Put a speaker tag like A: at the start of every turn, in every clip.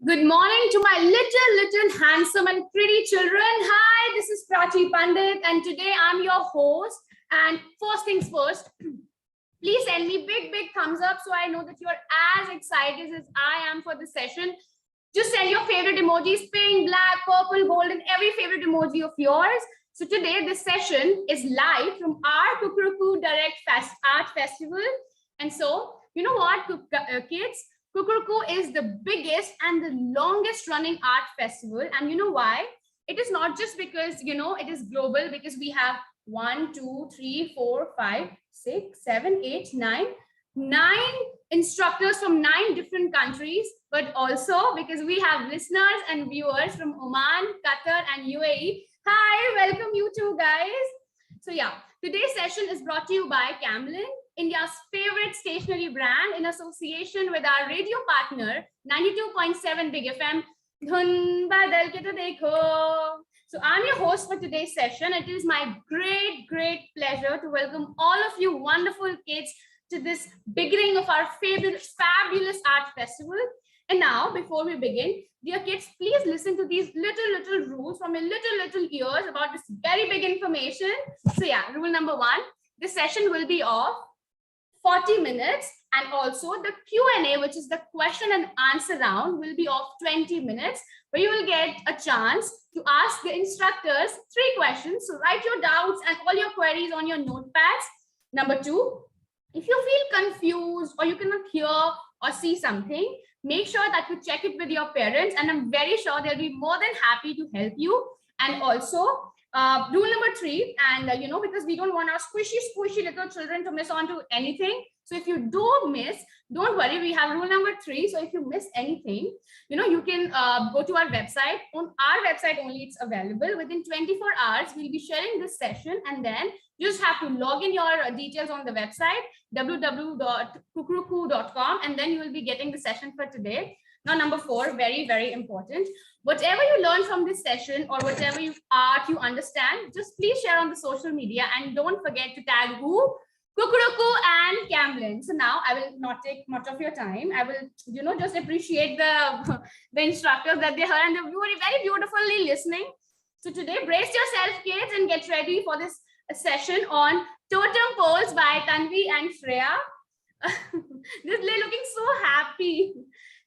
A: Good morning to my little handsome and pretty children. Hi, this is Prachi Pandit and today I'm your host. And first things first, please send me big thumbs up so I know that you're as excited as I am for this session. Just send your favorite emojis, pink, black, purple, gold, and every favorite emoji of yours. So today this session is live from our Kukuruku Direct Art Festival. And so, you know what, kids? Kukuruku is the biggest and the longest running art festival. And you know why? It is not just because, it is global, because we have 1, 2, 3, 4, 5, 6, 7, 8, 9 instructors from 9 different countries, but also because we have listeners and viewers from Oman, Qatar, and UAE. Hi, welcome you too, guys. So yeah, today's session is brought to you by Camlin, India's favorite stationery brand, in association with our radio partner, 92.7 Big FM. So I'm your host for today's session. It is my great pleasure to welcome all of you wonderful kids to this beginning of our fabulous art festival. And now, before we begin, dear kids, please listen to these little rules from your little ears about this very big information. So yeah, rule number 1, this session will be of 40 minutes, and also the Q&A, which is the question and answer round, will be of 20 minutes, where you will get a chance to ask the instructors 3 questions. So write your doubts and all your queries on your notepads. Number 2, if you feel confused or you cannot hear or see something, make sure that you check it with your parents, and I'm very sure they'll be more than happy to help you. And also, rule number 3, and because we don't want our squishy little children to miss on to anything. So if you do miss, don't worry, we have rule number 3. So if you miss anything, you can go to our website. On our website only it's available. Within 24 hours, we'll be sharing this session, and then you just have to log in your details on the website, www.kukuruku.com, and then you will be getting the session for today. Now, number 4, very important. Whatever you learn from this session or whatever art you understand, just please share on the social media, and don't forget to tag who? Kukuruku and Camlin. So now I will not take much of your time. I will, just appreciate the instructors that they heard, and they were very beautifully listening. So today, brace yourself, kids, and get ready for this session on Totem Poles by Tanvi and Shreya. They're looking so happy.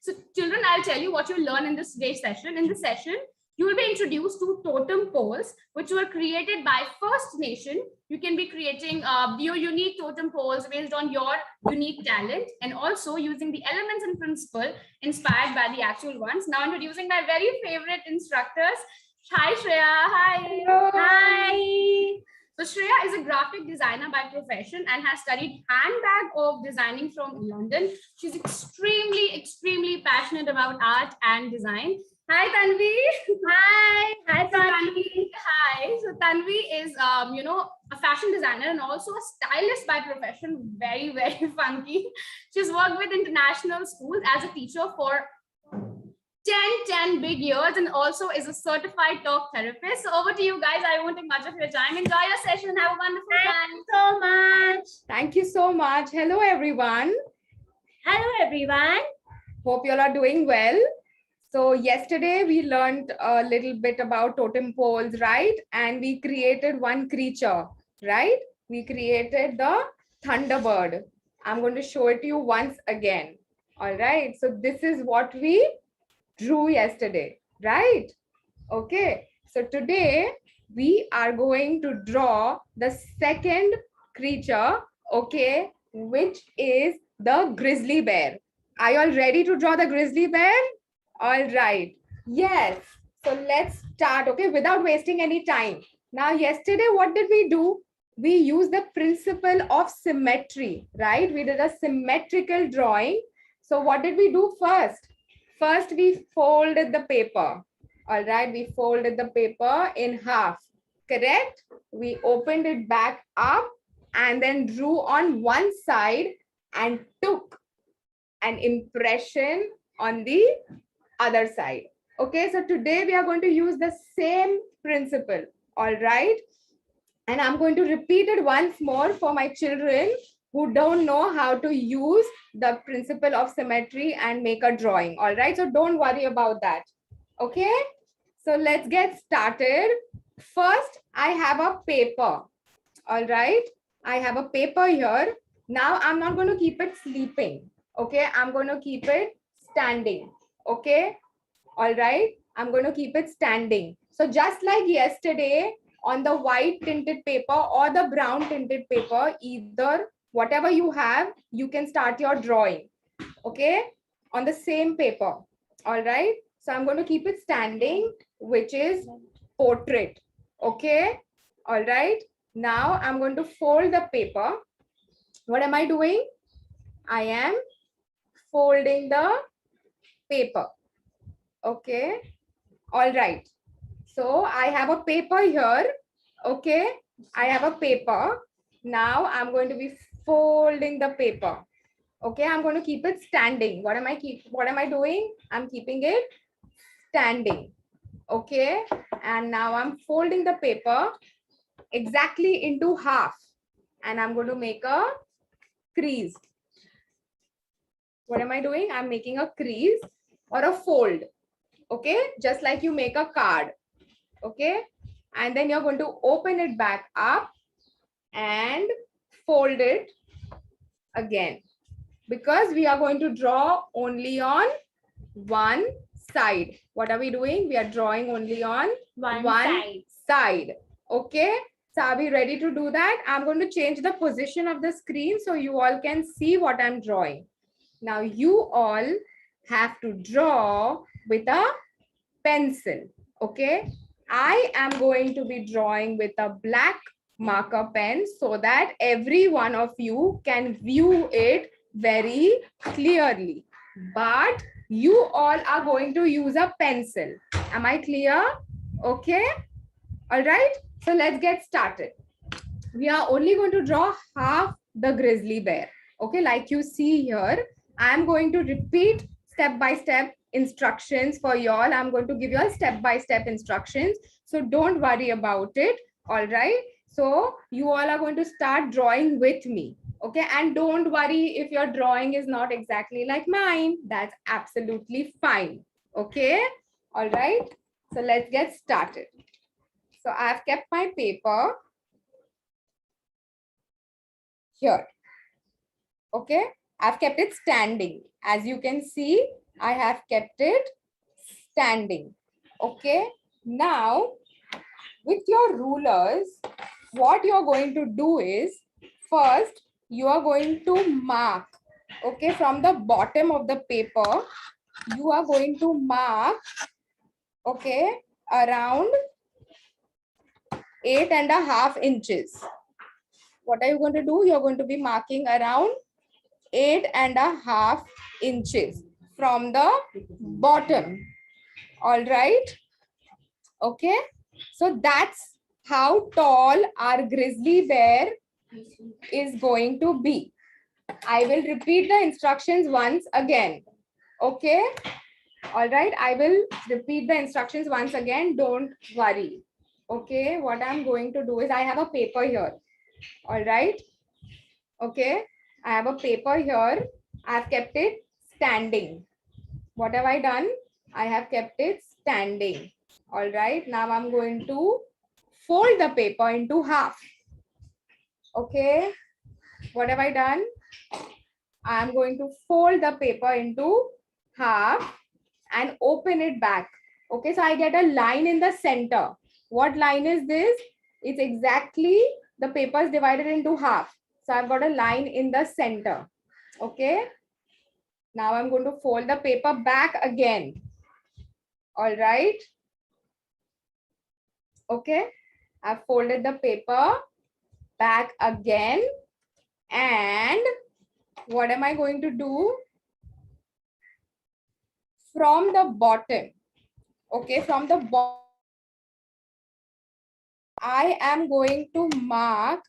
A: So children, I'll tell you what you'll learn in this today's session. In this session, you will be introduced to totem poles, which were created by First Nation. You can be creating your unique totem poles based on your unique talent, and also using the elements and principle inspired by the actual ones. Now introducing my very favorite instructors. Hi, Shreya. Hi.
B: Hello.
A: Hi. So Shreya is a graphic designer by profession and has studied handbag of designing from London. She's extremely passionate about art and design. Hi, Tanvi.
B: Hi,
A: Tanvi. Hi. So Tanvi is, a fashion designer and also a stylist by profession. Very funky. She's worked with international schools as a teacher for 10 big years, and also is a certified talk therapist. So over to you guys. I won't take much of your time. Enjoy your session. Have a wonderful time.
B: So much.
C: Thank you so much. Hello, everyone.
B: Hello, everyone.
C: Hope you all are doing well. So yesterday we learned a little bit about totem poles, right? And we created one creature, right? We created the thunderbird. I'm going to show it to you once again. All right. So this is what we drew yesterday, right? Okay. So today we are going to draw the second creature, okay, which is the grizzly bear. Are you all ready to draw the grizzly bear? All right. Yes. So let's start, okay, without wasting any time. Now, yesterday, what did we do? We used the principle of symmetry, right? We did a symmetrical drawing. So what did we do first? First, we folded the paper. All right. We folded the paper in half, correct? We opened it back up and then drew on one side and took an impression on the other side. Okay, so today we are going to use the same principle. All right, and I'm going to repeat it once more for my children. who don't know how to use the principle of symmetry and make a drawing. All right, so don't worry about that. Okay, so let's get started. First, I have a paper. All right, I have a paper here. Now I'm not going to keep it sleeping. Okay, I'm going to keep it standing. Okay, all right, I'm going to keep it standing. So just like yesterday on the white tinted paper or the brown tinted paper, either whatever you have, you can start your drawing. Okay, on the same paper. All right, so I'm going to keep it standing, which is portrait. Okay, all right, now I'm going to fold the paper. What am I doing? I am folding the paper. Okay, all right, so I have a paper here. Okay, I have a paper. Now I'm going to be folding the paper. Okay, I'm going to keep it standing. What am I doing? I'm keeping it standing. Okay, and now I'm folding the paper exactly into half, and I'm going to make a crease. What am I doing? I'm making a crease or a fold. Okay, just like you make a card. Okay, and then you're going to open it back up and fold it again, because we are going to draw only on one side. What are we doing? We are drawing only on
A: One
C: side. Okay, so are we ready to do that? I'm going to change the position of the screen so you all can see what I'm drawing. Now you all have to draw with a pencil. Okay, I am going to be drawing with a black marker pen so that every one of you can view it very clearly. But you all are going to use a pencil. Am I clear? Okay, all right, so let's get started. We are only going to draw half the grizzly bear. Okay, like you see here, I'm going to repeat step by step instructions for y'all. I'm going to give you all step by step instructions, so don't worry about it. All right, so you all are going to start drawing with me. Okay, and don't worry if your drawing is not exactly like mine. That's absolutely fine. Okay, all right, so let's get started. So I've kept my paper here. Okay, I've kept it standing. As you can see, I have kept it standing. Okay, now with your rulers, what you're going to do is, first you are going to mark. Okay, from the bottom of the paper, you are going to mark, okay, around 8.5 inches. What are you going to do? You're going to be marking around 8.5 inches from the bottom. All right, okay, so that's how tall our grizzly bear is going to be. I will repeat the instructions once again. Okay, all right, I will repeat the instructions once again, don't worry. Okay, what I'm going to do is, I have a paper here. All right, okay, I have a paper here. I've kept it standing. What have I done? I have kept it standing. All right, now I'm going to fold the paper into half. Okay, what have I done? I'm going to fold the paper into half and open it back. Okay, so I get a line in the center. What line is this? It's exactly the paper is divided into half. So I've got a line in the center. Okay, now I'm going to fold the paper back again. All right, okay, I've folded the paper back again, and what am I going to do? From the bottom, okay, from the bottom, I am going to mark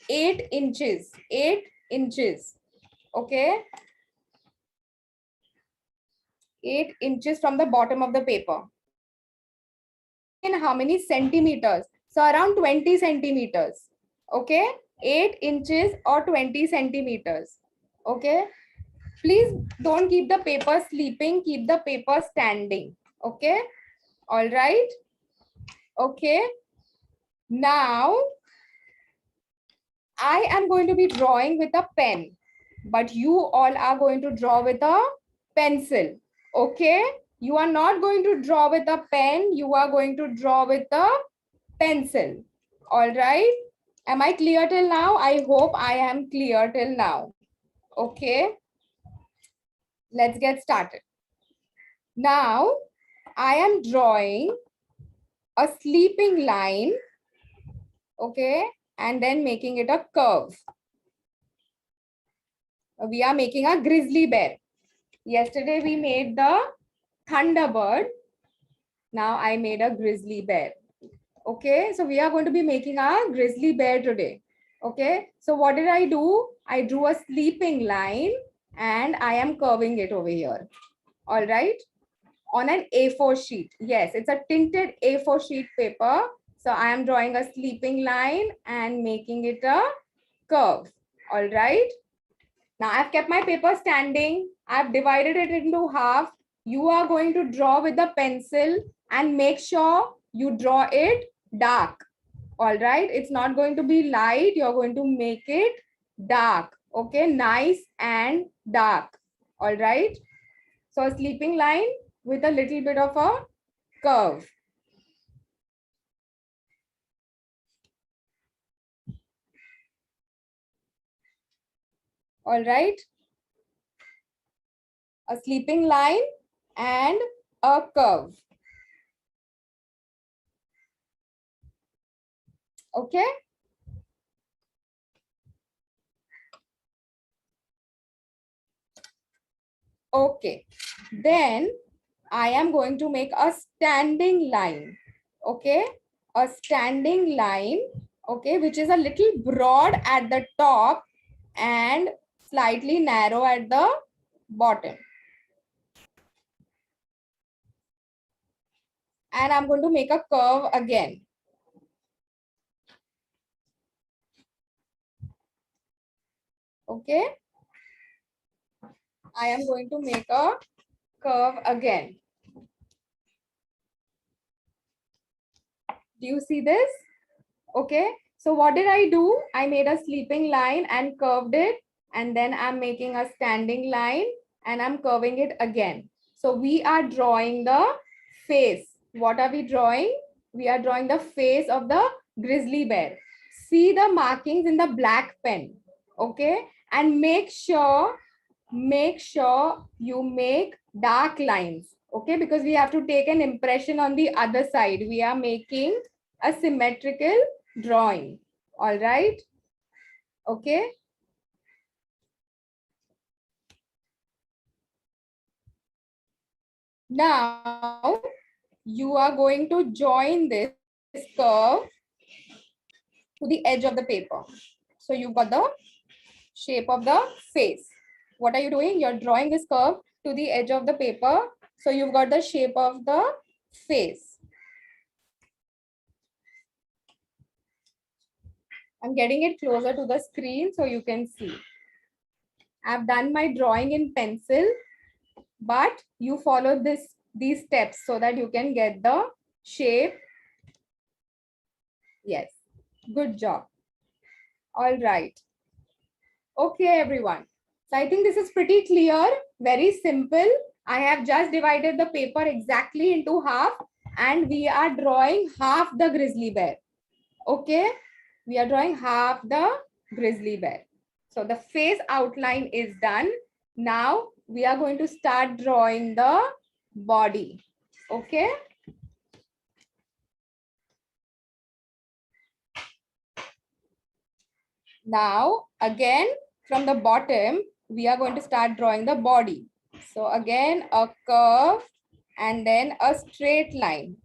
C: 8 inches, 8 inches, okay, 8 inches from the bottom of the paper. In how many centimeters? So around 20 centimeters. Okay, 8 inches or 20 centimeters. Okay. Please don't keep the paper sleeping, keep the paper standing. Okay. All right. Okay. Now I am going to be drawing with a pen, but you all are going to draw with a pencil. Okay. You are not going to draw with a pen. You are going to draw with a pencil. All right. Am I clear till now? I hope I am clear till now. Okay. Let's get started. Now, I am drawing a sleeping line, okay, and then making it a curve. We are making a grizzly bear. Yesterday, we made the thunderbird. Now, I made a grizzly bear. Okay, so we are going to be making a grizzly bear today. Okay, so what did I do? I drew a sleeping line and I am curving it over here. All right. On an A4 sheet. Yes, it's a tinted A4 sheet paper. So I am drawing a sleeping line and making it a curve. All right. Now I've kept my paper standing. I've divided it into half. You are going to draw with the pencil and make sure you draw it dark. All right. It's not going to be light. You're going to make it dark. Okay. Nice and dark. All right. So a sleeping line with a little bit of a curve. All right. A sleeping line and a curve. Okay. Okay. Then I am going to make a standing line. Okay. A standing line. Okay. Which is a little broad at the top and slightly narrow at the bottom. And I'm going to make a curve again. Okay. I am going to make a curve again. Do you see this? Okay. So what did I do? I made a sleeping line and curved it. And then I'm making a standing line and I'm curving it again. So we are drawing the face. What are we drawing? We are drawing the face of the grizzly bear. See the markings in the black pen. Okay. And make sure you make dark lines. Okay. Because we have to take an impression on the other side. We are making a symmetrical drawing. All right. Okay. Now you are going to join this curve to the edge of the paper. So you've got the shape of the face. What are you doing? You're drawing this curve to the edge of the paper. So you've got the shape of the face. I'm getting it closer to the screen so you can see. I've done my drawing in pencil, but you follow these steps so that you can get the shape. Yes, good job. All right. Okay, everyone. So I think this is pretty clear, very simple. I have just divided the paper exactly into half and we are drawing half the grizzly bear. Okay, we are drawing half the grizzly bear. So the face outline is done. Now we are going to start drawing the body. Okay. Now again from the bottom, we are going to start drawing the body. So again, a curve and then a straight line.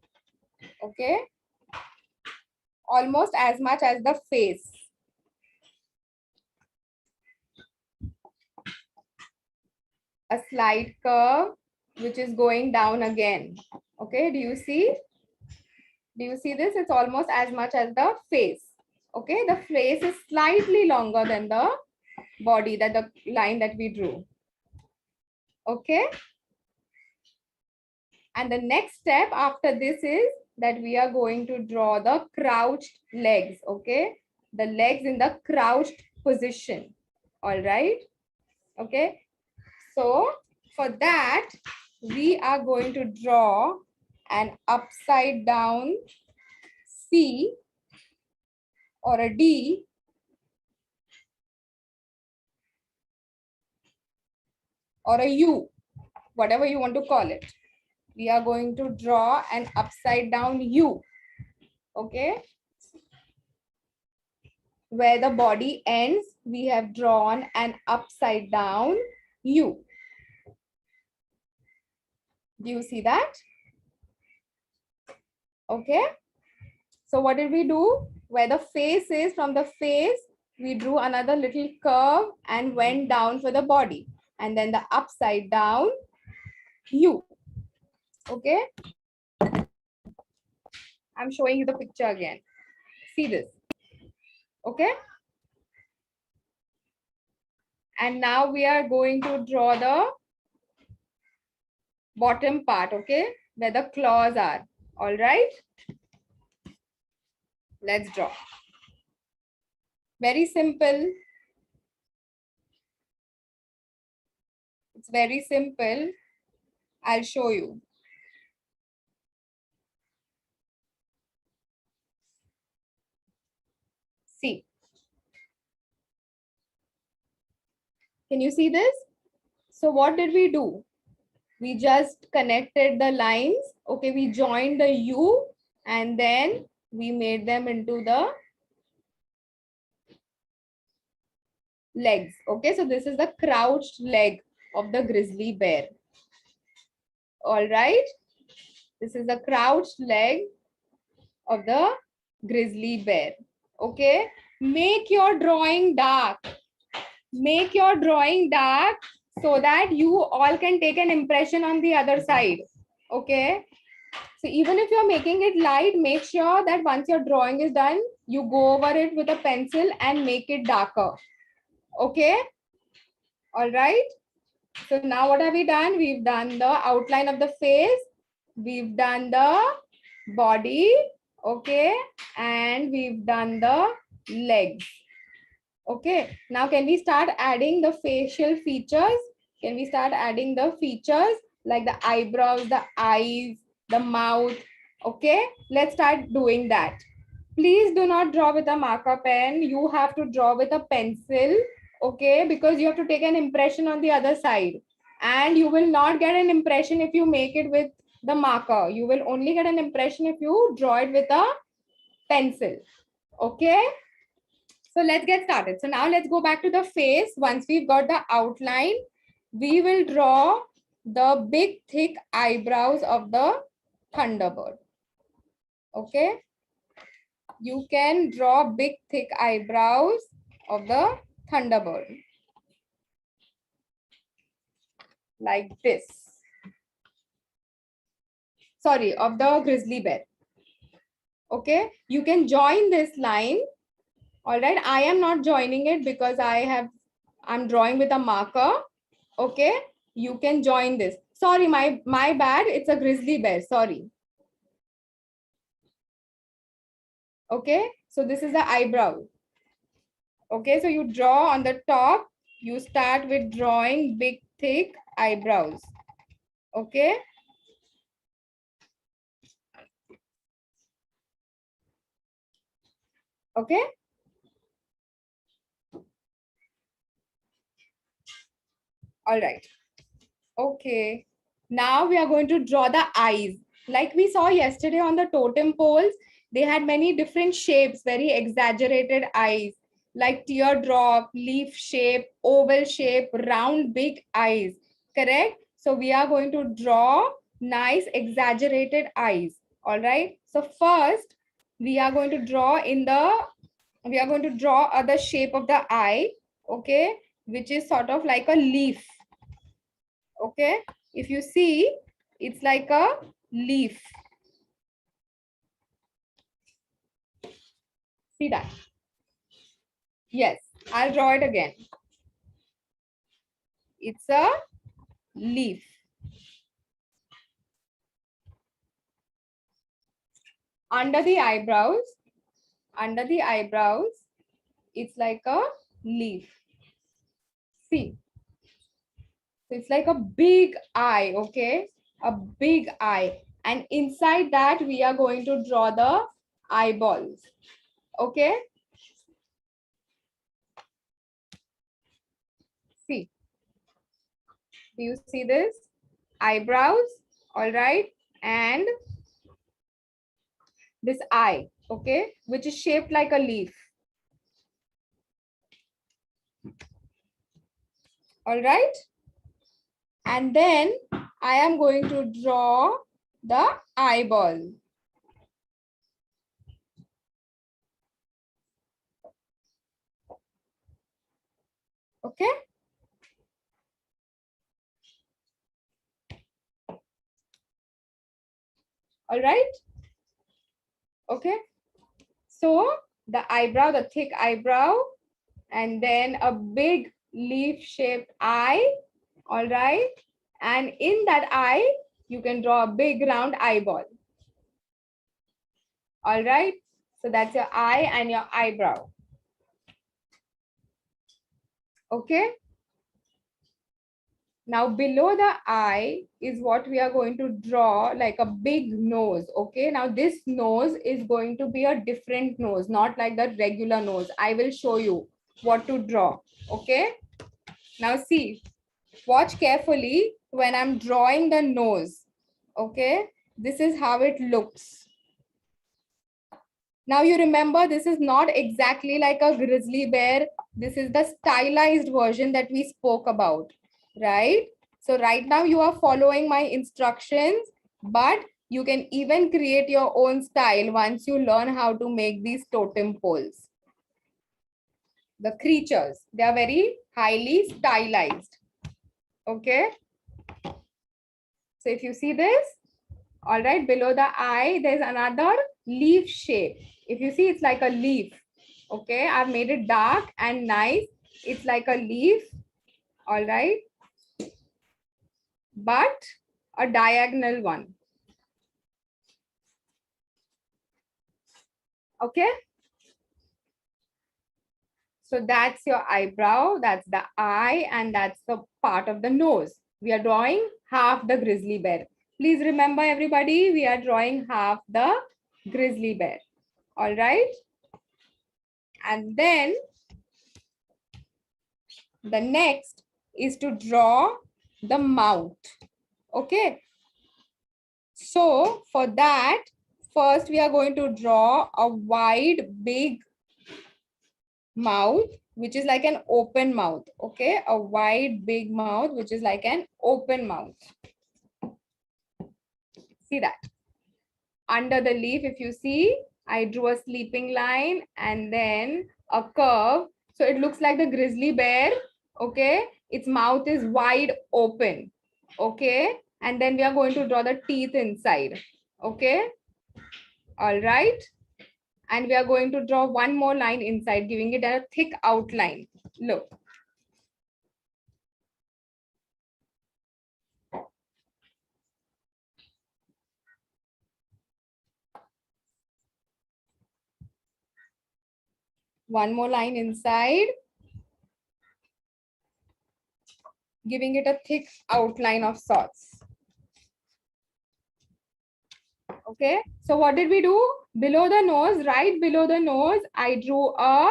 C: Okay. Almost as much as the face. A slight curve, which is going down again. Okay. Do you see? Do you see this? It's almost as much as the face. Okay, the face is slightly longer than the body, that the line that we drew. Okay. And the next step after this is that we are going to draw the crouched legs. Okay. The legs in the crouched position. All right. Okay. So for that, we are going to draw an upside down C or a D or a U, whatever you want to call it. We are going to draw an upside down U. Okay. Where the body ends, we have drawn an upside down U. Do you see that? Okay. So what did we do? Where the face is, from the face, we drew another little curve and went down for the body. And then the upside down U. Okay. I'm showing you the picture again. See this. Okay. And now we are going to draw the bottom part, okay, where the claws are. All right. Let's draw. Very simple. It's very simple. I'll show you. See. Can you see this? So what did we do? We just connected the lines. Okay, we joined the U and then we made them into the legs. Okay, so this is the crouched leg of the grizzly bear. All right. This is the crouched leg of the grizzly bear. Okay, make your drawing dark. Make your drawing dark so that you all can take an impression on the other side. Okay. So even if you're making it light, make sure that once your drawing is done, you go over it with a pencil and make it darker. Okay. All right. So now what have we done? We've done the outline of the face. We've done the body. Okay. And we've done the legs. Okay, now can we start adding the facial features? Can we start adding the features like the eyebrows, the eyes, the mouth? Okay, let's start doing that. Please do not draw with a marker pen. You have to draw with a pencil. Okay, because you have to take an impression on the other side. And you will not get an impression if you make it with the marker. You will only get an impression if you draw it with a pencil. Okay. So let's get started. So now let's go back to the face. Once we've got the outline, we will draw the big thick eyebrows of the thunderbird. Okay. You can draw big thick eyebrows of the thunderbird. Like this. Sorry, of the grizzly bear. Okay. You can join this line. All right. I am not joining it because I'm drawing with a marker. Okay, you can join this. Sorry, my bad. It's a grizzly bear. Sorry. Okay, so this is the eyebrow. Okay, so you draw on the top. You start with drawing big, thick eyebrows. Okay. Okay. All right. Okay. Now we are going to draw the eyes. Like we saw yesterday on the totem poles, they had many different shapes, very exaggerated eyes, like teardrop, leaf shape, oval shape, round, big eyes. Correct? So we are going to draw nice exaggerated eyes. All right. So first, we are going to draw the shape of the eye. Okay. Which is sort of like a leaf. Okay, if you see, it's like a leaf. See that? Yes, I'll draw it again. It's a leaf. Under the eyebrows, it's like a leaf. See, so it's like a big eye, okay? A big eye. And inside that, we are going to draw the eyeballs, okay? See, do you see this? Eyebrows, all right? And this eye, okay? Which is shaped like a leaf. All right? And then I am going to draw the eyeball. Okay? All right? Okay? So the eyebrow, the thick eyebrow, and then a big leaf-shaped eye. All right? And in that eye, you can draw a big round eyeball. All right? So that's your eye and your eyebrow. Okay? Now below the eye is what we are going to draw, like a big nose. Okay, now this nose is going to be a different nose, not like the regular nose. I will show you what to draw. Okay, now see, watch carefully when I'm drawing the nose. Okay, this is how it looks. Now you remember, this is not exactly like a grizzly bear. This is the stylized version that we spoke about, right? So right now you are following my instructions, but you can even create your own style once you learn how to make these totem poles. The creatures, they are very highly stylized. Okay. So if you see this, all right, below the eye, there's another leaf shape. If you see, it's like a leaf. Okay, I've made it dark and nice. It's like a leaf. All right. But a diagonal one. Okay. So that's your eyebrow, that's the eye, and that's the part of the nose. We are drawing half the grizzly bear. Please remember, everybody, we are drawing half the grizzly bear. All right. And then the next is to draw the mouth. Okay. So for that, first we are going to draw a wide, big mouth, which is like an open mouth. Okay, a wide, big mouth, which is like an open mouth. See that? Under the leaf, if you see, I drew a sleeping line and then a curve. So it looks like the grizzly bear. Okay, its mouth is wide open. Okay, and then we are going to draw the teeth inside. Okay, all right. And we are going to draw one more line inside, giving it a thick outline. Look. One more line inside, giving it a thick outline of sorts. Okay, so what did we do? Below the nose, right below the nose, I drew a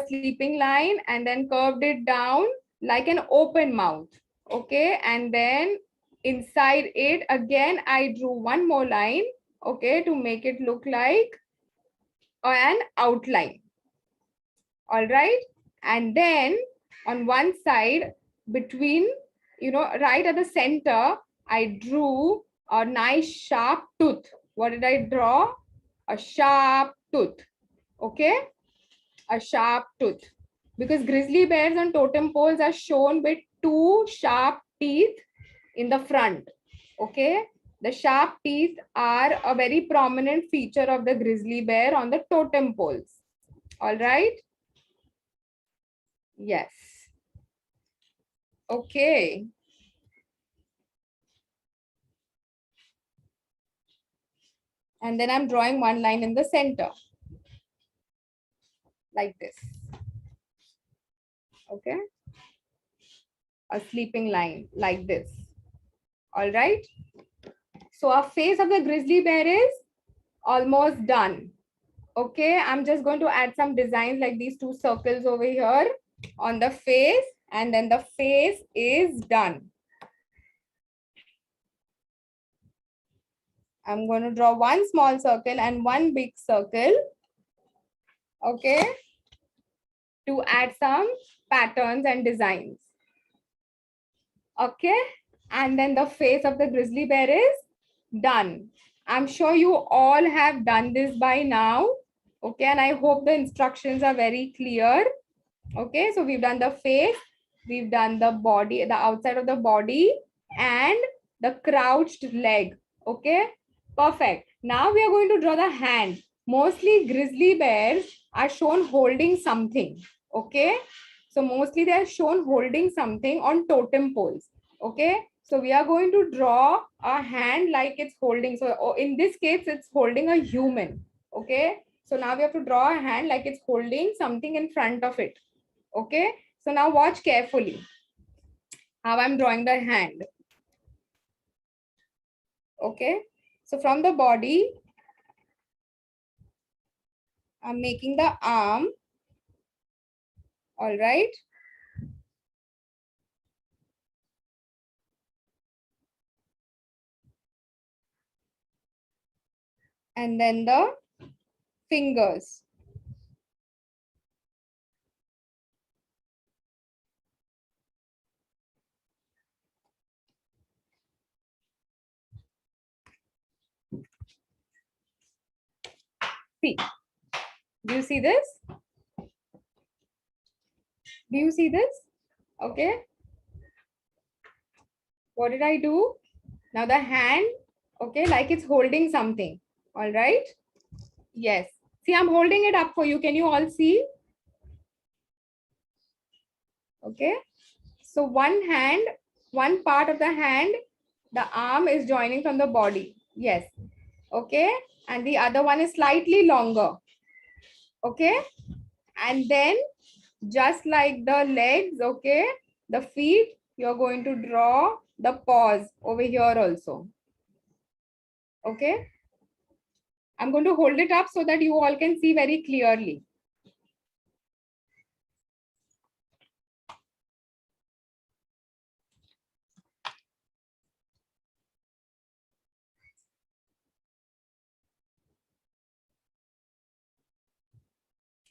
C: sleeping line and then curved it down like an open mouth. Okay, and then inside it again, I drew one more line, okay, to make it look like an outline. All right, and then on one side between, right at the center, I drew a nice sharp tooth. What did I draw? A sharp tooth. Okay, a sharp tooth, because grizzly bears on totem poles are shown with two sharp teeth in the front. Okay, the sharp teeth are a very prominent feature of the grizzly bear on the totem poles. All right. Yes. Okay. And then I'm drawing one line in the center. Like this. Okay. A sleeping line like this. All right. So our face of the grizzly bear is almost done. Okay. I'm just going to add some designs like these two circles over here on the face, and then the face is done. I'm going to draw one small circle and one big circle. Okay. To add some patterns and designs. Okay. And then the face of the grizzly bear is done. I'm sure you all have done this by now. Okay. And I hope the instructions are very clear. Okay. So we've done the face, we've done the body, the outside of the body, and the crouched leg. Okay. Perfect. Now we are going to draw the hand. Mostly grizzly bears are shown holding something. Okay. So mostly they are shown holding something on totem poles. Okay. So we are going to draw a hand like it's holding. So in this case, it's holding a human. Okay. So now we have to draw a hand like it's holding something in front of it. Okay. So now watch carefully how I'm drawing the hand. Okay. So from the body, I'm making the arm. All right. And then the fingers. See, do you see this? Do you see this? Okay. What did I do? Now the hand, okay, like it's holding something. All right. Yes. See, I'm holding it up for you. Can you all see? Okay. So one hand, one part of the hand, the arm is joining from the body. Yes. Okay. And the other one is slightly longer. Okay. And then just like the legs, okay, the feet, you're going to draw the paws over here also. Okay. I'm going to hold it up so that you all can see very clearly.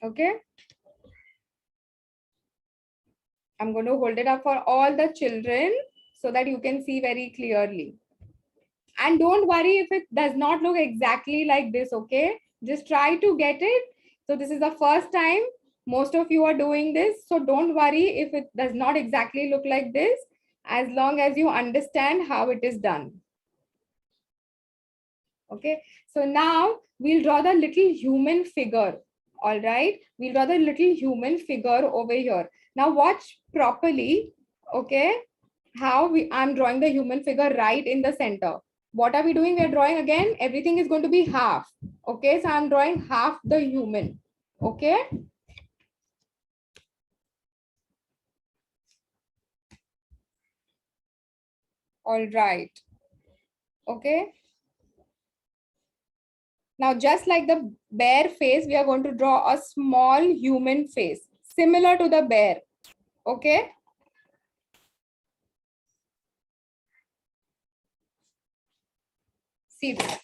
C: Okay. I'm going to hold it up for all the children so that you can see very clearly. And don't worry if it does not look exactly like this, okay? Just try to get it. So this is the first time most of you are doing this. So don't worry if it does not exactly look like this, as long as you understand how it is done. Okay, so now we'll draw the little human figure. All right, we'll draw the little human figure over here. Now watch properly, okay, how I'm drawing the human figure right in the center. What are we doing? We're drawing again, everything is going to be half. Okay, so I'm drawing half the human. Okay. All right. Okay. Now, just like the bear face, we are going to draw a small human face, similar to the bear. Okay. See this.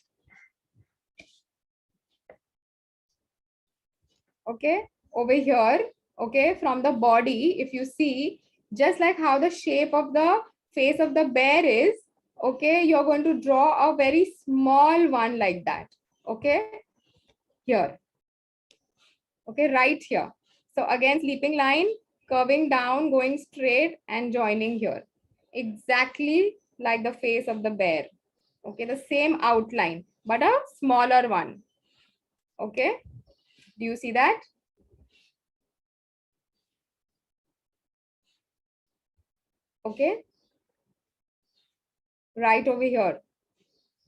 C: Okay. Over here, okay, from the body, if you see, just like how the shape of the face of the bear is, okay, you're going to draw a very small one like that. Okay. Here. Okay, right here. So again, sleeping line, curving down, going straight and joining here. Exactly like the face of the bear. Okay, the same outline, but a smaller one. Okay, do you see that? Okay, right over here.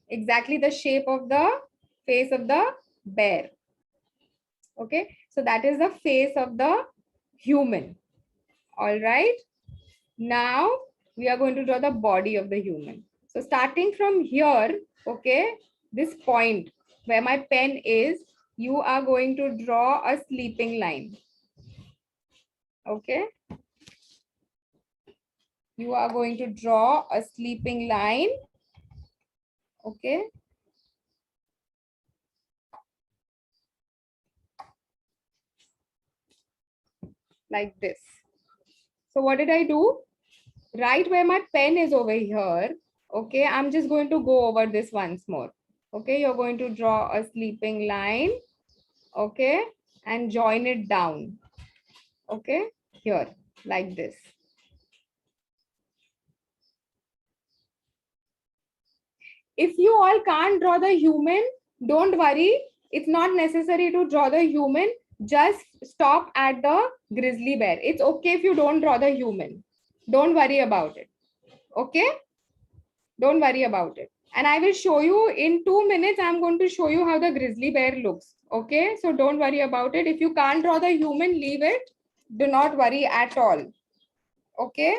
C: Exactly the shape of the face of the bear. Okay, so that is the face of the human. All right. Now we are going to draw the body of the human. So starting from here, okay, this point where my pen is, you are going to draw a sleeping line. Okay. You are going to draw a sleeping line. Okay. Like this. So what did I do? Right where my pen is over here, okay, I'm just going to go over this once more. Okay, you're going to draw a sleeping line, okay, and join it down, okay, here, like this. If you all can't draw the human, don't worry. It's not necessary to draw the human. Just stop at the grizzly bear. It's okay if you don't draw the human. Don't worry about it. Okay? Don't worry about it. And I will show you in 2 minutes. I'm going to show you how the grizzly bear looks. Okay? So don't worry about it. If you can't draw the human, leave it. Do not worry at all. Okay?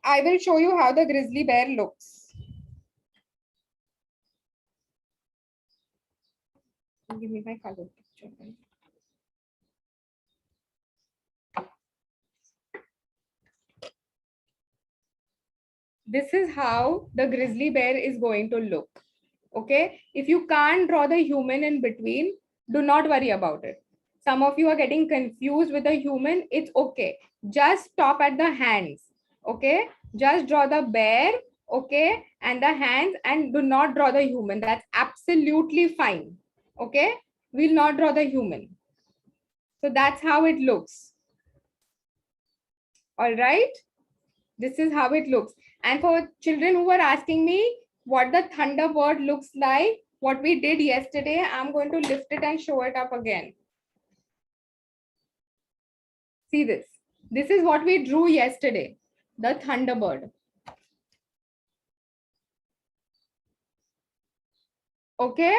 C: I will show you how the grizzly bear looks. Give me my color picture. This is how the grizzly bear is going to look. Okay, if you can't draw the human in between, do not worry about it. Some of you are getting confused with the human. It's okay. Just stop at the hands. Okay, just draw the bear. Okay, and the hands, and do not draw the human. That's absolutely fine. Okay, we'll not draw the human. So that's how it looks. All right. This is how it looks. And for children who were asking me what the thunderbird looks like, what we did yesterday, I'm going to lift it and show it up again. See this. This is what we drew yesterday, the thunderbird. Okay?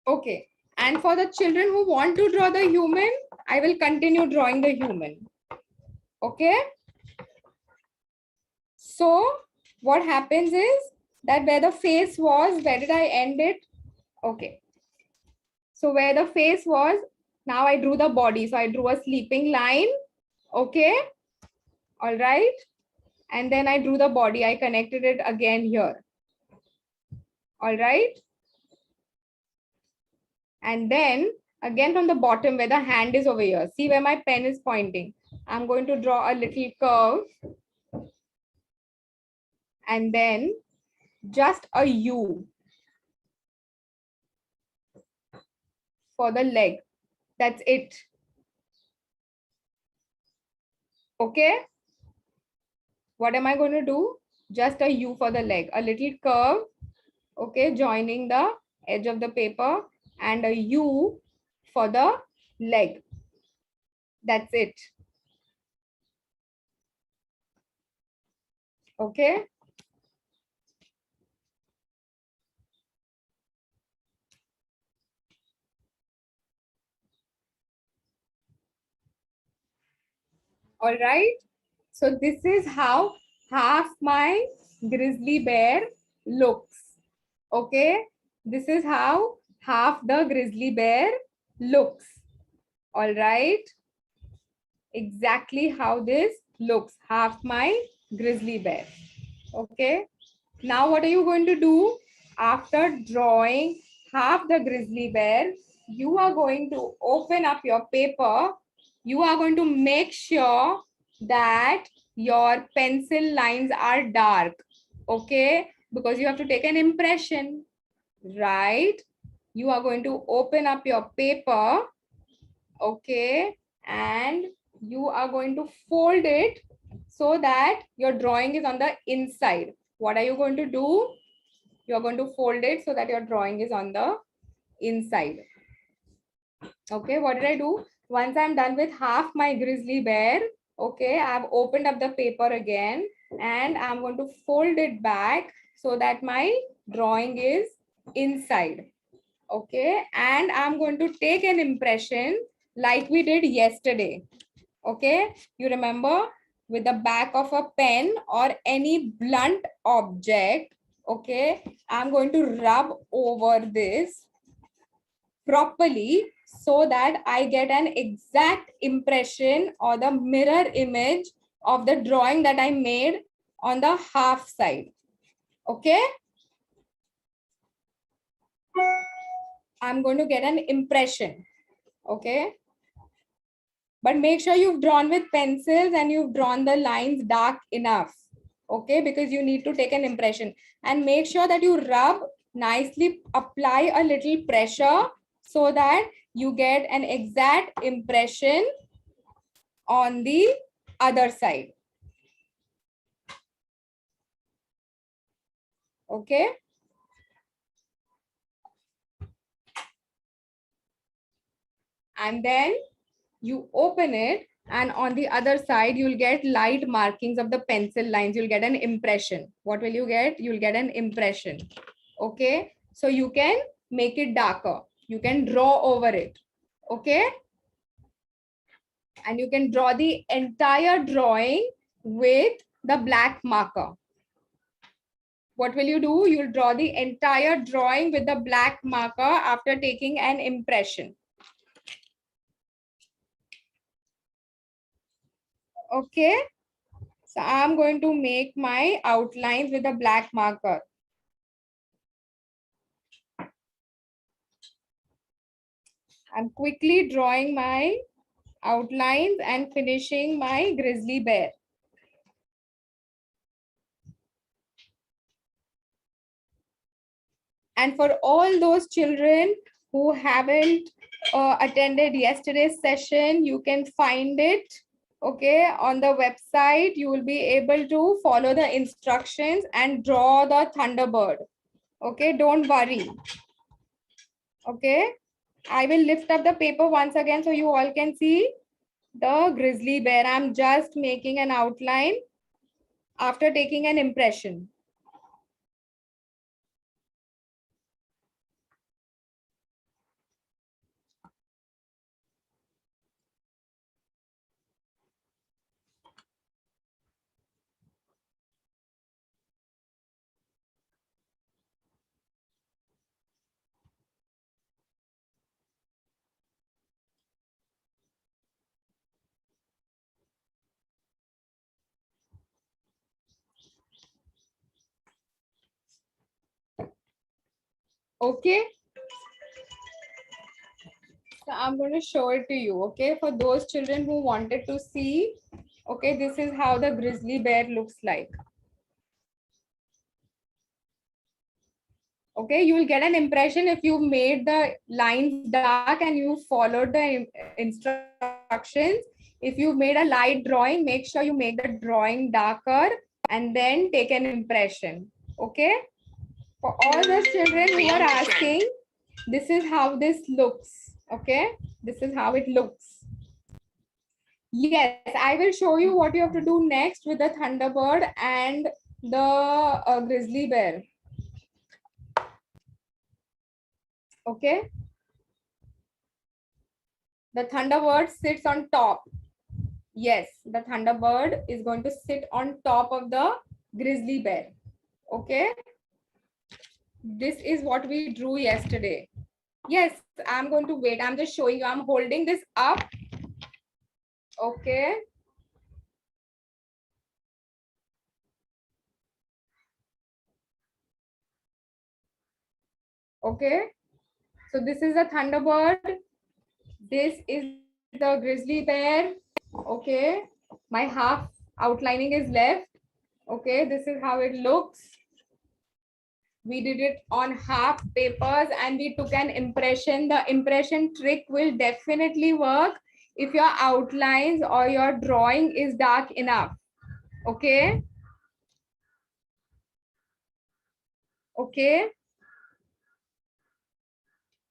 C: Okay. And for the children who want to draw the human, I will continue drawing the human. Okay? So what happens is that where the face was, where did I end it? Okay. So where the face was, now I drew the body. So I drew a sleeping line. Okay. All right. And then I drew the body. I connected it again here. All right. And then again from the bottom where the hand is over here. See where my pen is pointing. I'm going to draw a little curve. And then just a U for the leg. That's it. Okay. What am I going to do? Just a U for the leg. A little curve. Okay. Joining the edge of the paper and a U for the leg. That's it. Okay. All right. So this is how half my grizzly bear looks. Okay. This is how half the grizzly bear looks. All right. Exactly how this looks. Half my grizzly bear. Okay. Now what are you going to do? After drawing half the grizzly bear, you are going to open up your paper. You are going to make sure that your pencil lines are dark. Okay. Because you have to take an impression. Right. You are going to open up your paper. Okay. And you are going to fold it so that your drawing is on the inside. What are you going to do? You're going to fold it so that your drawing is on the inside. Okay, what did I do? Once I'm done with half my grizzly bear, okay, I've opened up the paper again and I'm going to fold it back so that my drawing is inside. Okay, and I'm going to take an impression like we did yesterday. Okay, you remember, with the back of a pen or any blunt object. Okay, I'm going to rub over this properly so that I get an exact impression or the mirror image of the drawing that I made on the half side. Okay, I'm going to get an impression. Okay, but make sure you've drawn with pencils and you've drawn the lines dark enough. Okay, because you need to take an impression, and make sure that you rub nicely, apply a little pressure so that you get an exact impression on the other side. Okay, and then you open it, and on the other side you'll get light markings of the pencil lines. You'll get an impression. What will you get? You'll get an impression. Okay, so you can make it darker, you can draw over it. Okay, and you can draw the entire drawing with the black marker. What will you do? You'll draw the entire drawing with the black marker after taking an impression. Okay, so I'm going to make my outlines with a black marker. I'm quickly drawing my outlines and finishing my grizzly bear. And for all those children who haven't attended yesterday's session, you can find it, okay, on the website. You will be able to follow the instructions and draw the Thunderbird. Okay, don't worry. Okay, I will lift up the paper once again so you all can see the grizzly bear. I'm just making an outline after taking an impression. Okay, so I'm going to show it to you. Okay, for those children who wanted to see, okay, this is how the grizzly bear looks like. Okay, you will get an impression if you made the lines dark and you followed the instructions. If you made a light drawing, make sure you make the drawing darker and then take an impression. Okay, for all those children who are asking, this is how this looks. Okay, this is how it looks. Yes, I will show you what you have to do next with the Thunderbird and the grizzly bear. Okay, the Thunderbird sits on top. Yes, the Thunderbird is going to sit on top of the grizzly bear. Okay, this is what we drew yesterday. Yes, I'm going to wait. I'm just showing you. I'm holding this up. Okay. Okay. So this is the Thunderbird. This is the grizzly bear. Okay. My half outlining is left. Okay. This is how it looks. We did it on half papers and we took an impression. The impression trick will definitely work if your outlines or your drawing is dark enough. Okay. Okay.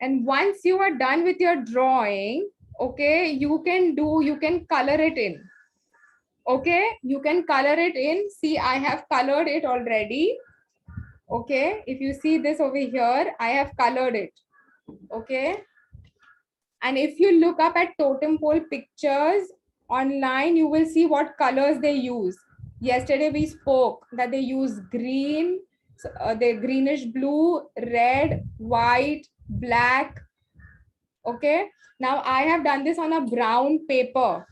C: And once you are done with your drawing, Okay, you can color it in. Okay, you can color it in. See, I have colored it already. Okay, if you see this over here, I have colored it. Okay, and if you look up at totem pole pictures online, you will see what colors they use. Yesterday we spoke that they use green, the greenish blue, red, white, black. Okay, now I have done this on a brown paper.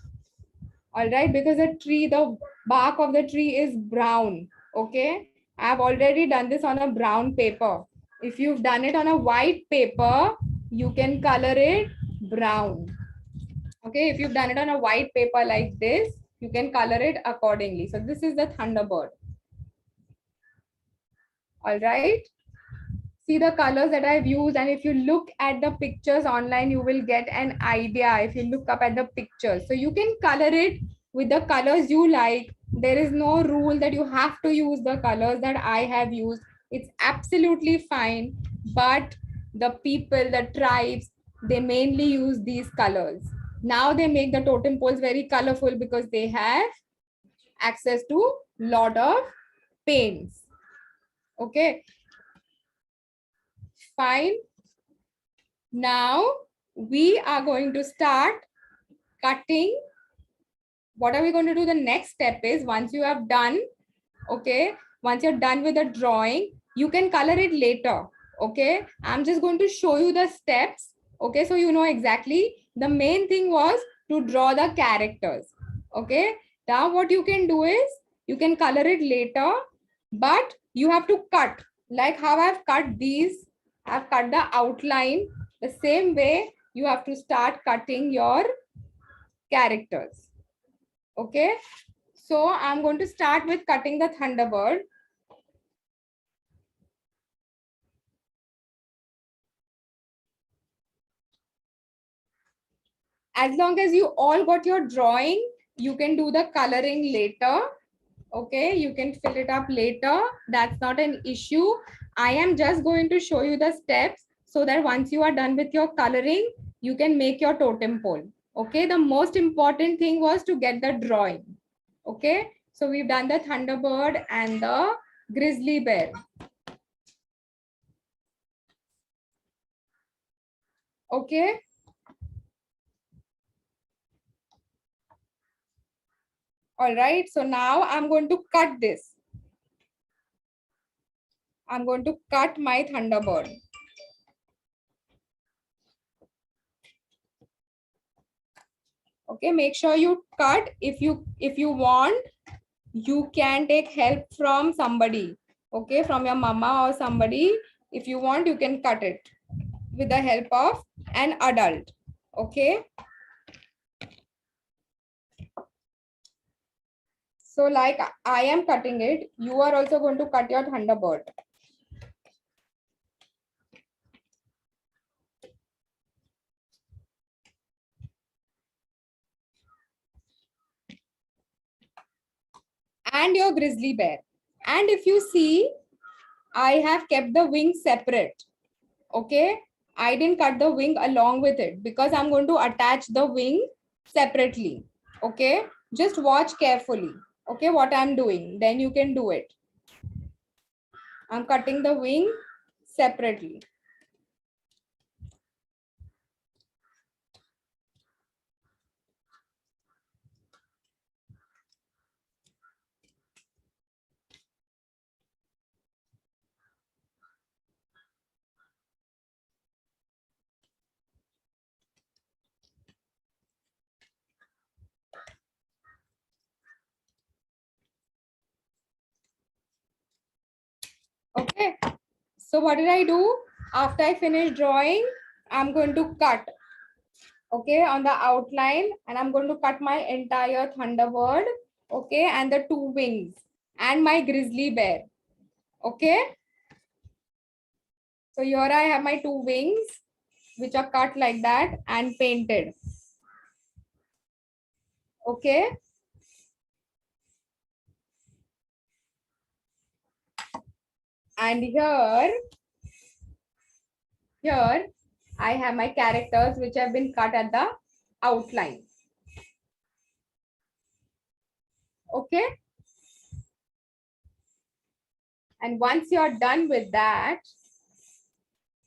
C: All right, because the bark of the tree is brown. Okay, I have already done this on a brown paper. If you've done it on a white paper, you can color it brown. Okay, if you've done it on a white paper like this, you can color it accordingly. So this is the Thunderbird. All right, see the colors that I've used, and if you look at the pictures online, you will get an idea if you look up at the pictures. So you can color it with the colors you like. There is no rule that you have to use the colors that I have used. It's absolutely fine, but the people, the tribes, they mainly use these colors. Now they make the totem poles very colorful because they have access to lot of paints. Okay, fine. Now we are going to start cutting. What are we going to do? The next step is, once you have done, okay, once you're done with the drawing, you can color it later. Okay, I'm just going to show you the steps. Okay, so you know exactly. The main thing was to draw the characters. Okay, now what you can do is you can color it later, but you have to cut like how I've cut these. I've cut the outline. The same way you have to start cutting your characters. Okay, so I'm going to start with cutting the Thunderbird. As long as you all got your drawing, you can do the coloring later. Okay, you can fill it up later. That's not an issue. I am just going to show you the steps so that once you are done with your coloring, you can make your totem pole. Okay, the most important thing was to get the drawing. Okay, so we've done the Thunderbird and the grizzly bear. Okay, all right, so now I'm going to cut this. I'm going to cut my Thunderbird. Okay, make sure you cut. If you want, you can take help from somebody. Okay, from your mama or somebody. If you want, you can cut it with the help of an adult. Okay, so like I am cutting it, you are also going to cut your Thunderbird. And your grizzly bear. And if you see, I have kept the wings separate. Okay, I didn't cut the wing along with it because I'm going to attach the wing separately. Okay, just watch carefully. Okay, what I'm doing, then you can do it. I'm cutting the wing separately. Okay, so what did I do? After I finish drawing, I'm going to cut, okay, on the outline, and I'm going to cut my entire Thunderbird, okay, and the two wings and my grizzly bear. Okay, so here I have my two wings which are cut like that and painted. Okay, and here I have my characters which have been cut at the outline. Okay. And once you're done with that,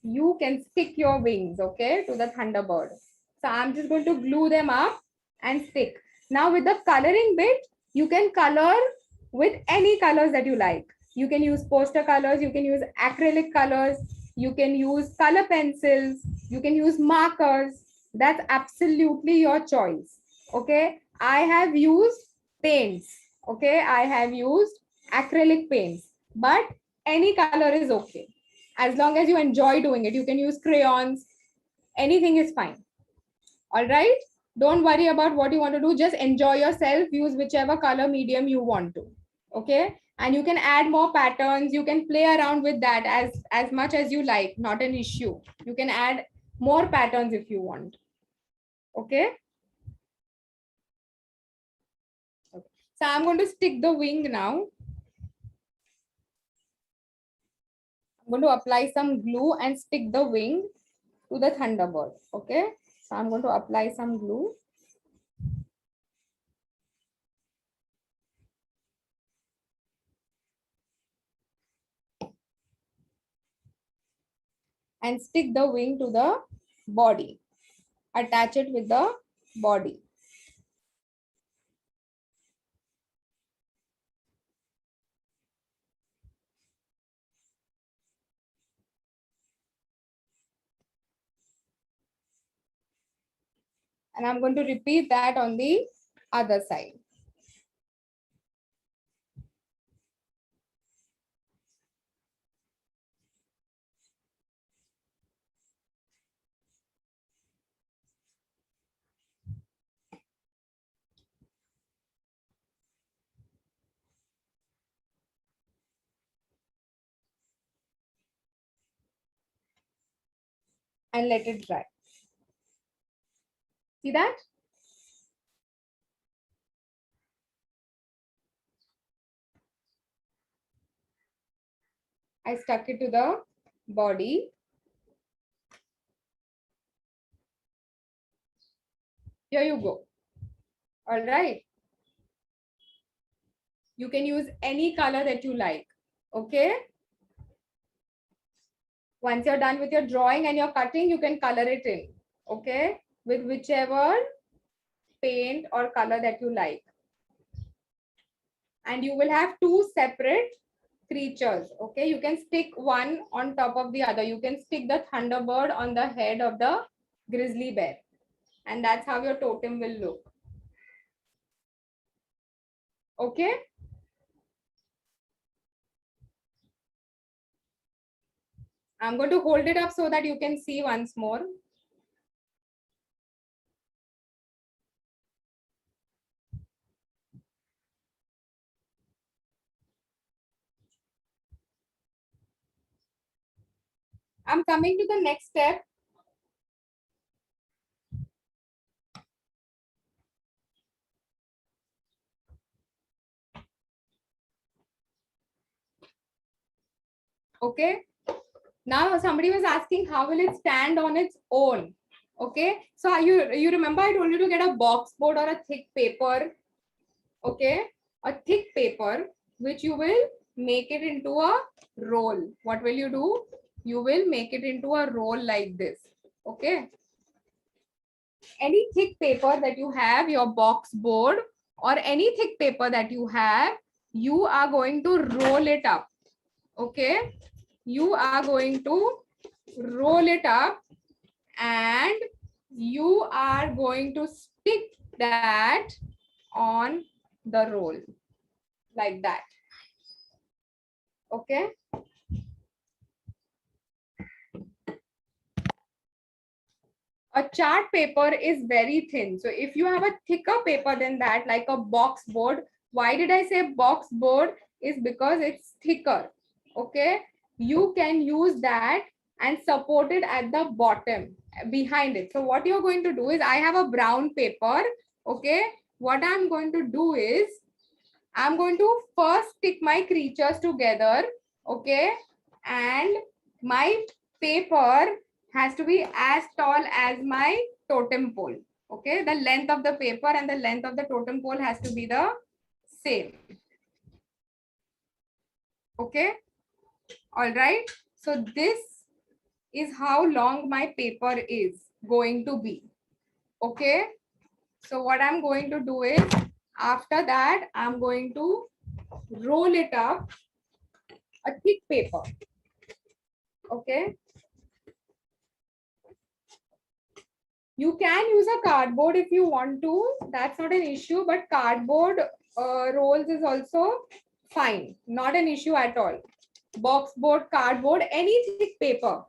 C: you can stick your wings, okay, to the Thunderbird. So I'm just going to glue them up and stick. Now with the coloring bit, you can color with any colors that you like. You can use poster colors, you can use acrylic colors, you can use color pencils, you can use markers. That's absolutely your choice. Okay, I have used paints. Okay, I have used acrylic paints, but any color is okay. As long as you enjoy doing it, you can use crayons, anything is fine. All right, don't worry about what you want to do, just enjoy yourself, use whichever color medium you want to. Okay, and you can add more patterns, you can play around with that as much as you like, not an issue. You can add more patterns if you want. Okay, so I'm going to stick the wing now. I'm going to apply some glue and stick the wing to the Thunderbird. Okay, so I'm going to apply some glue. And stick the wing to the body. Attach it with the body. And I'm going to repeat that on the other side. And let it dry. See that? I stuck it to the body. Here you go. All right. You can use any color that you like. Okay. Once you're done with your drawing and your cutting, you can color it in. Okay. With whichever paint or color that you like. And you will have two separate creatures. Okay, you can stick one on top of the other. You can stick the Thunderbird on the head of the grizzly bear, and that's how your totem will look. Okay, I'm going to hold it up so that you can see once more. I'm coming to the next step. Okay, now somebody was asking how will it stand on its own. Okay, so you remember I told you to get a box board or a thick paper. Okay, a thick paper which you will make it into a roll. What will you do? You will make it into a roll like this. Okay, any thick paper that you have, your box board or any thick paper that you have, you are going to roll it up. Okay, you are going to roll it up and you are going to stick that on the roll like that. Okay, a chart paper is very thin, so if you have a thicker paper than that, like a box board, why did I say box board? Is because it's thicker. Okay, you can use that and support it at the bottom behind it. So what you're going to do is, I have a brown paper. Okay, what I'm going to do is, I'm going to first stick my creatures together. Okay, and my paper has to be as tall as my totem pole. Okay, the length of the paper and the length of the totem pole has to be the same. Okay, all right. So this is how long my paper is going to be. Okay, so what I'm going to do is, after that, I'm going to roll it up a thick paper. Okay, you can use a cardboard if you want to, that's not an issue, but cardboard rolls is also fine, not an issue at all. Box board, cardboard, any thick paper.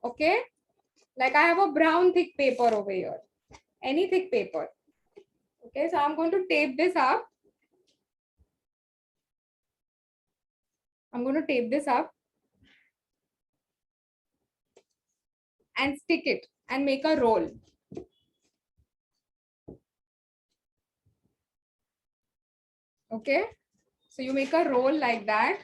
C: Okay, like I have a brown thick paper over here, any thick paper. Okay, so I'm going to tape this up. I'm going to tape this up and stick it and make a roll. Okay, so you make a roll like that.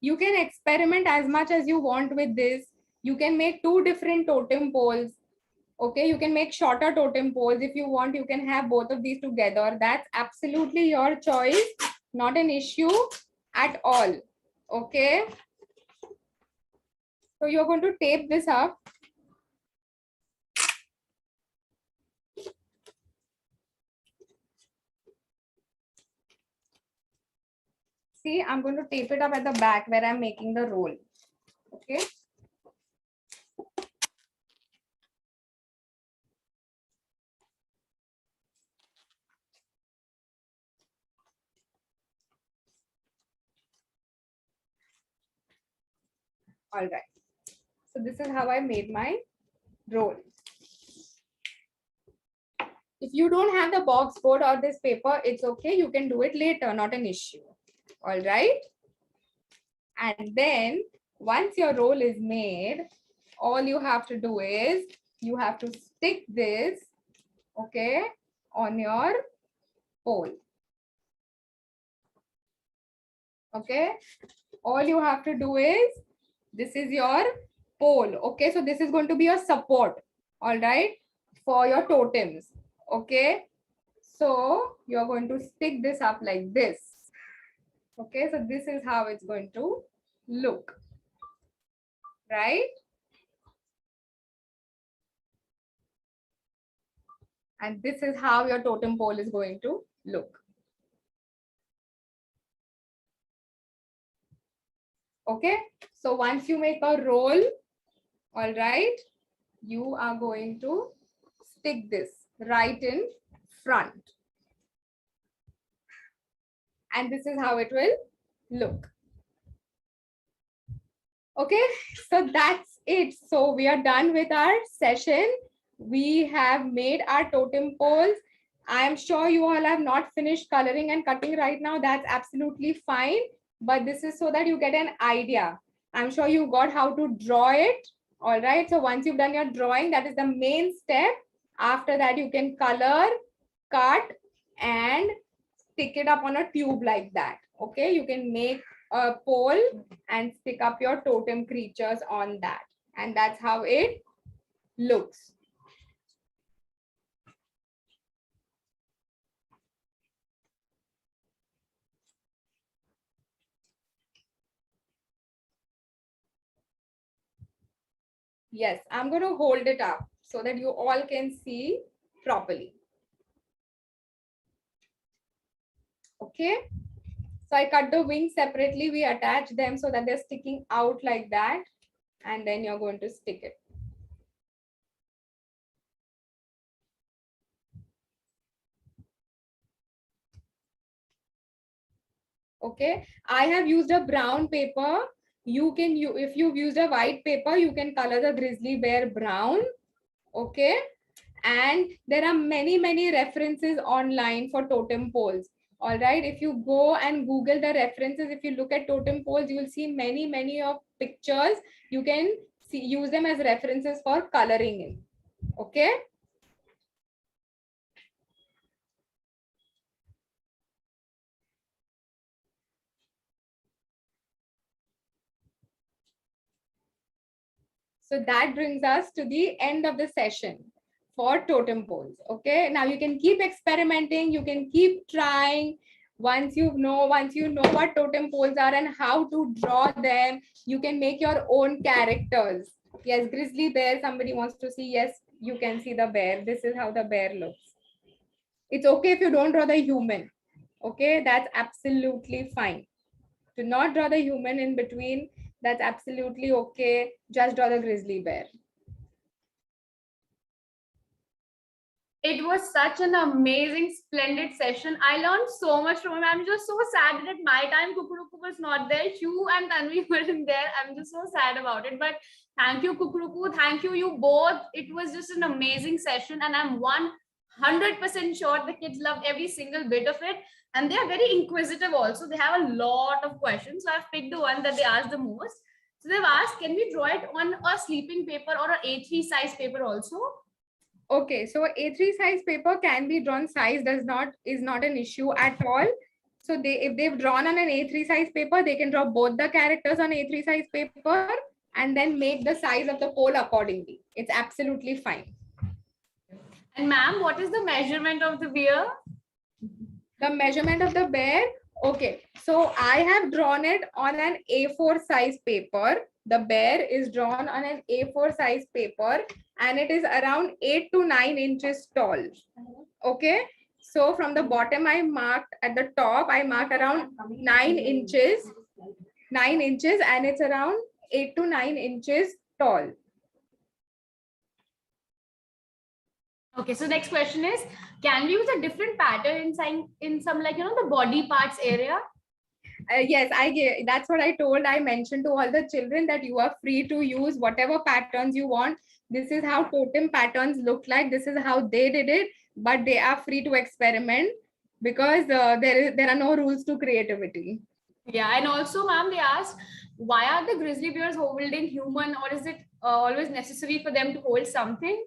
C: You can experiment as much as you want with this. You can make two different totem poles. Okay, you can make shorter totem poles if you want. You can have both of these together. That's absolutely your choice, not an issue at all. Okay, so you're going to tape this up. See, I'm going to tape it up at the back where I'm making the roll. Okay. All right. So this is how I made my roll. If you don't have the box board or this paper, it's okay. You can do it later, not an issue. All right. And then once your roll is made, all you have to do is you have to stick this, okay, on your pole. Okay. All you have to do is, this is your pole. Okay. So this is going to be your support. All right. For your totems. Okay. So you're going to stick this up like this. Okay. So this is how it's going to look. Right. And this is how your totem pole is going to look. Okay. So once you make a roll, all right, you are going to stick this right in front. And this is how it will look. Okay, so that's it. So we are done with our session. We have made our totem poles. I am sure you all have not finished coloring and cutting right now. That's absolutely fine. But this is so that you get an idea. I'm sure you got how to draw it. All right. So once you've done your drawing, that is the main step. After that, you can color, cut, and stick it up on a tube like that. Okay. You can make a pole and stick up your totem creatures on that. And that's how it looks. Yes, I'm going to hold it up so that you all can see properly. Okay. So I cut the wings separately. We attach them so that they're sticking out like that. And then you're going to stick it. Okay. I have used a brown paper. You can, if you've used a white paper, you can color the grizzly bear brown. Okay. And there are many references online for totem poles. All right, if you go and Google the references, if you look at totem poles, you will see many of pictures. You can see, use them as references for coloring in. Okay. So that brings us to the end of the session for totem poles. Okay, now you can keep experimenting, you can keep trying. Once you know what totem poles are and how to draw them, you can make your own characters. Yes, grizzly bear, somebody wants to see. Yes, you can see the bear. This is how the bear looks. It's okay if you don't draw the human. Okay, that's absolutely fine. Do not draw the human in between. That's absolutely okay. Just draw the grizzly bear.
A: It was such an amazing, splendid session. I learned so much from him. I'm just so sad that at my time, Kukuruku was not there. Hugh and Tanvi weren't there. I'm just so sad about it. But thank you, Kukuruku. Thank you, you both. It was just an amazing session. And I'm 100% sure the kids loved every single bit of it. And they are very inquisitive also. They have a lot of questions. So I've picked the one that they asked the most. So they've asked, can we draw it on a sleeping paper or an A3 size paper also?
C: Okay, so A3 size paper can be drawn. Size is not an issue at all. So if they've drawn on an A3 size paper, they can draw both the characters on A3 size paper and then make the size of the pole accordingly. It's absolutely fine.
A: And ma'am, what is the measurement of the bear?
C: The measurement of the bear. Okay, so I have drawn it on an A4 size paper. The bear is drawn on an A4 size paper and it is around 8 to 9 inches tall. Okay, so from the bottom I marked, at the top I marked around 9 inches and it's around 8 to 9 inches tall.
A: Okay, so next question is, can we use a different pattern in some like, the body parts area?
C: Yes, that's what I told. I mentioned to all the children that you are free to use whatever patterns you want. This is how totem patterns look like. This is how they did it, but they are free to experiment because there are no rules to creativity.
A: Yeah, and also, ma'am, they asked, why are the grizzly bears holding human, or is it always necessary for them to hold something?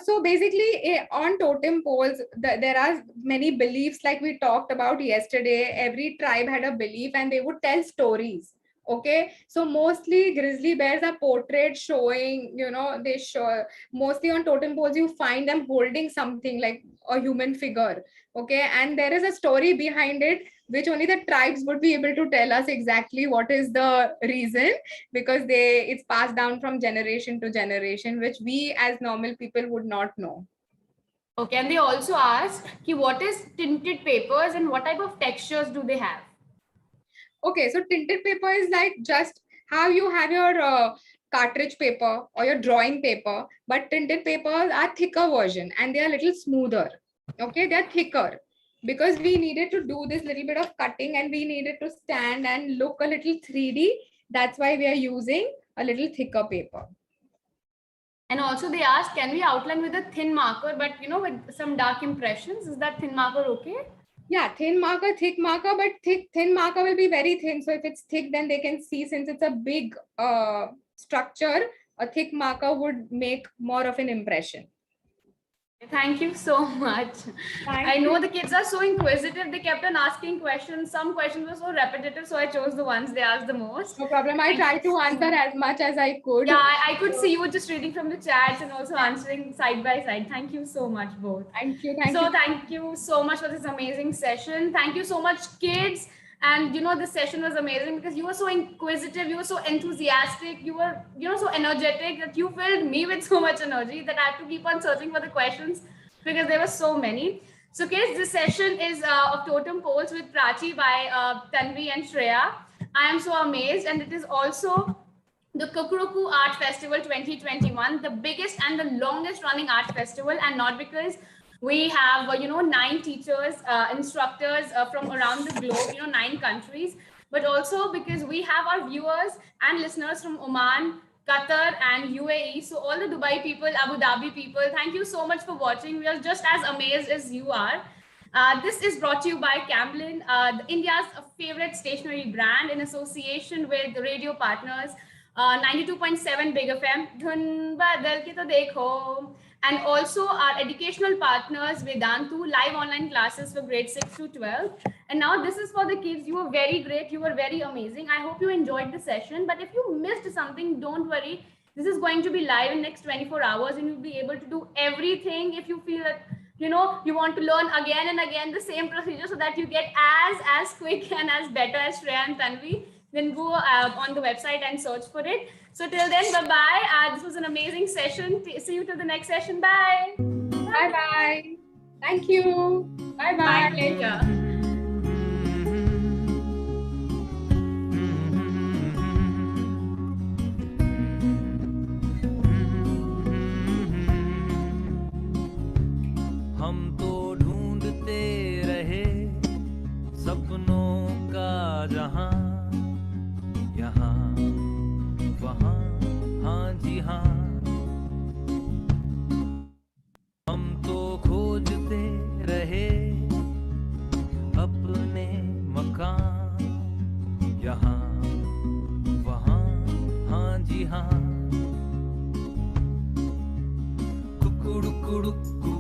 C: So basically on totem poles, there are many beliefs like we talked about yesterday. Every tribe had a belief and they would tell stories. Okay, so mostly grizzly bears are portrayed showing, they show mostly on totem poles, you find them holding something like a human figure. Okay, and there is a story behind it, which only the tribes would be able to tell us exactly what is the reason, because it's passed down from generation to generation, which we as normal people would not know.
A: Okay, and they also asked, what is tinted papers and what type of textures do they have?
C: Okay, so tinted paper is like just how you have your cartridge paper or your drawing paper, but tinted papers are thicker version and they are a little smoother. Okay, they're thicker because we needed to do this little bit of cutting and we needed to stand and look a little 3D. That's why we are using a little thicker paper.
A: And also they asked, can we outline with a thin marker, but with some dark impressions? Is that thin marker okay?
C: Yeah, thin marker, thick marker, but thin marker will be very thin. So if it's thick, then they can see, since it's a big structure, a thick marker would make more of an impression.
A: Thank you so much. I know the kids are so inquisitive. They kept on asking questions. Some questions were so repetitive, so I chose the ones they asked the most.
C: No problem. I tried to answer as much as I could.
A: Yeah, I could see you just reading from the chats and also answering side by side. Thank you so much, both.
C: Thank you.
A: Thank you so much for this amazing session. Thank you so much, kids. And this session was amazing because you were so inquisitive, you were so enthusiastic, you were so energetic that you filled me with so much energy that I had to keep on searching for the questions because there were so many. So kids, this session is of Totem Poles with Prachi by Tanvi and Shreya. I am so amazed, and it is also the Kukuruku Art Festival 2021, the biggest and the longest running art festival, and not because we have 9 teachers, instructors from around the globe, 9 countries, but also because we have our viewers and listeners from Oman, Qatar and UAE. So all the Dubai people, Abu Dhabi people, thank you so much for watching. We are just as amazed as you are. This is brought to you by Camlin, India's favorite stationery brand, in association with the radio partners 92.7 Big FM, Dhun Badal Ke To Dekho, and also our educational partners Vedantu, live online classes for grade 6 to 12. And now this is for the kids. You were very great. You were very amazing. I hope you enjoyed the session. But if you missed something, don't worry. This is going to be live in next 24 hours, and you'll be able to do everything. If you feel that you want to learn again and again the same procedure so that you get as quick and as better as Shreya and Tanvi, then go on the website and search for it. So till then, bye bye. This was an amazing session. See you till the next session. Bye.
C: Bye bye. Thank you. Bye
A: My
C: bye.
A: pleasure.
D: हम तो ढूंढते रहे सपनों का जहां, यहाँ वहाँ, हाँ जी हाँ। हम तो खोजते रहे अपने मकान, यहाँ वहाँ, हाँ जी हाँ। कुकुड़ुकुड़ुकु